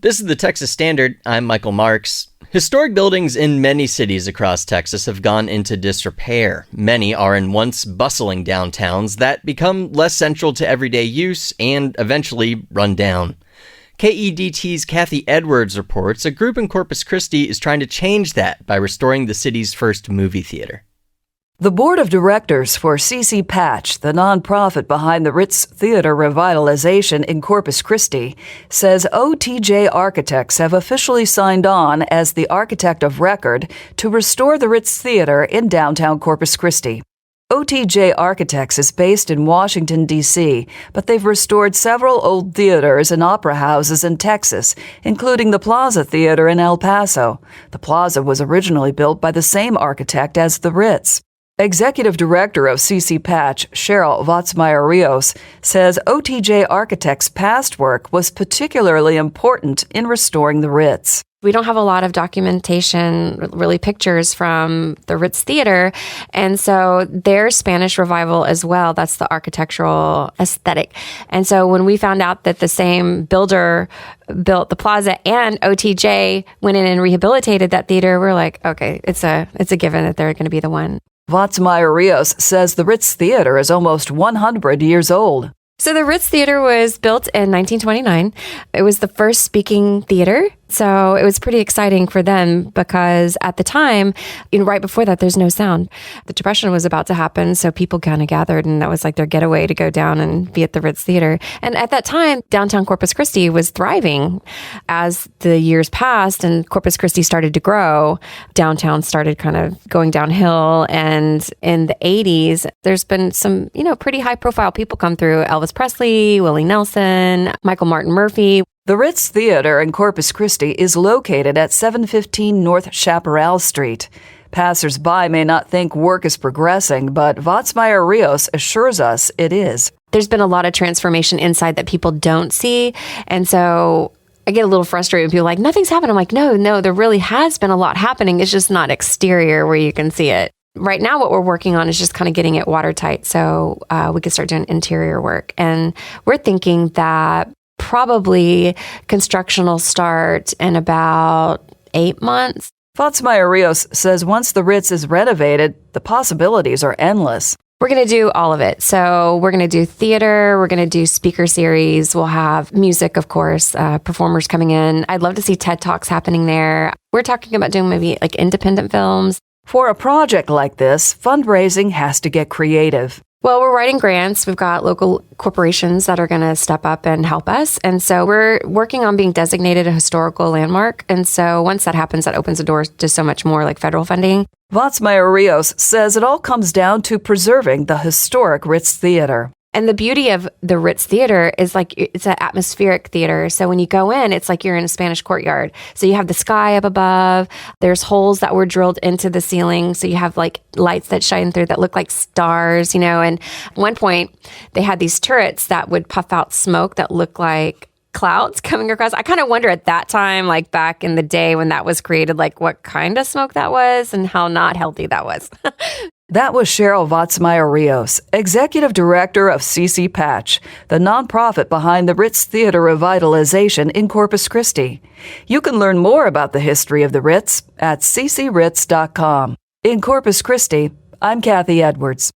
This is the Texas Standard. I'm Michael Marks. Historic buildings in many cities across Texas have gone into disrepair. Many are in once bustling downtowns that become less central to everyday use and eventually run down. KEDT's Kathy Edwards reports a group in Corpus Christi is trying to change that by restoring the city's first movie theater. The board of directors for CC Patch, the nonprofit behind the Ritz Theater revitalization in Corpus Christi, says OTJ Architects have officially signed on as the architect of record to restore the Ritz Theater in downtown Corpus Christi. OTJ Architects is based in Washington, D.C., but they've restored several old theaters and opera houses in Texas, including the Plaza Theater in El Paso. The Plaza was originally built by the same architect as the Ritz. Executive Director of CC Patch, Cheryl Vatsmeyer-Rios, says OTJ Architects' past work was particularly important in restoring the Ritz. We don't have a lot of documentation, really pictures from the Ritz Theater. And so their Spanish revival as well, that's the architectural aesthetic. And so when we found out that the same builder built the Plaza and OTJ went in and rehabilitated that theater, we're like, okay, it's a given that they're going to be the one. Vatsmeyer-Rios says the Ritz Theater is almost 100 years old. So the Ritz Theater was built in 1929. It was the first speaking theater. So it was pretty exciting for them because at the time, right before that, there's no sound. The Depression was about to happen, so people kind of gathered, and that was like their getaway to go down and be at the Ritz Theater. And at that time, downtown Corpus Christi was thriving. As the years passed and Corpus Christi started to grow, downtown started kind of going downhill. And in the 80s, there's been some, pretty high-profile people come through. Elvis Presley, Willie Nelson, Michael Martin Murphey. The Ritz Theater in Corpus Christi is located at 715 North Chaparral Street. Passers-by may not think work is progressing, but Vatsmeyer-Rios assures us it is. There's been a lot of transformation inside that people don't see, and so I get a little frustrated when people are like, nothing's happened. I'm like, no, there really has been a lot happening. It's just not exterior where you can see it. Right now, what we're working on is just kind of getting it watertight so we can start doing interior work. And we're thinking that probably construction will start in about 8 months. Vatsmeyer-Rios says once the Ritz is renovated, the possibilities are endless. We're going to do all of it. So we're going to do theater. We're going to do speaker series. We'll have music, of course, performers coming in. I'd love to see TED Talks happening there. We're talking about doing maybe like independent films. For a project like this, fundraising has to get creative. Well, we're writing grants. We've got local corporations that are going to step up and help us. And so we're working on being designated a historical landmark. And so once that happens, that opens the doors to so much more like federal funding. Vatsmeyer-Rios says it all comes down to preserving the historic Ritz Theater. And the beauty of the Ritz Theater is like it's an atmospheric theater. So when you go in, it's like you're in a Spanish courtyard. So you have the sky up above. There's holes that were drilled into the ceiling. So you have like lights that shine through that look like stars, And at one point, they had these turrets that would puff out smoke that looked like clouds coming across. I kind of wonder at that time, like back in the day when that was created, like what kind of smoke that was and how not healthy that was. That was Cheryl Vatsmeyer-Rios, Executive Director of CC Patch, the nonprofit behind the Ritz Theater revitalization in Corpus Christi. You can learn more about the history of the Ritz at ccritz.com. In Corpus Christi, I'm Kathy Edwards.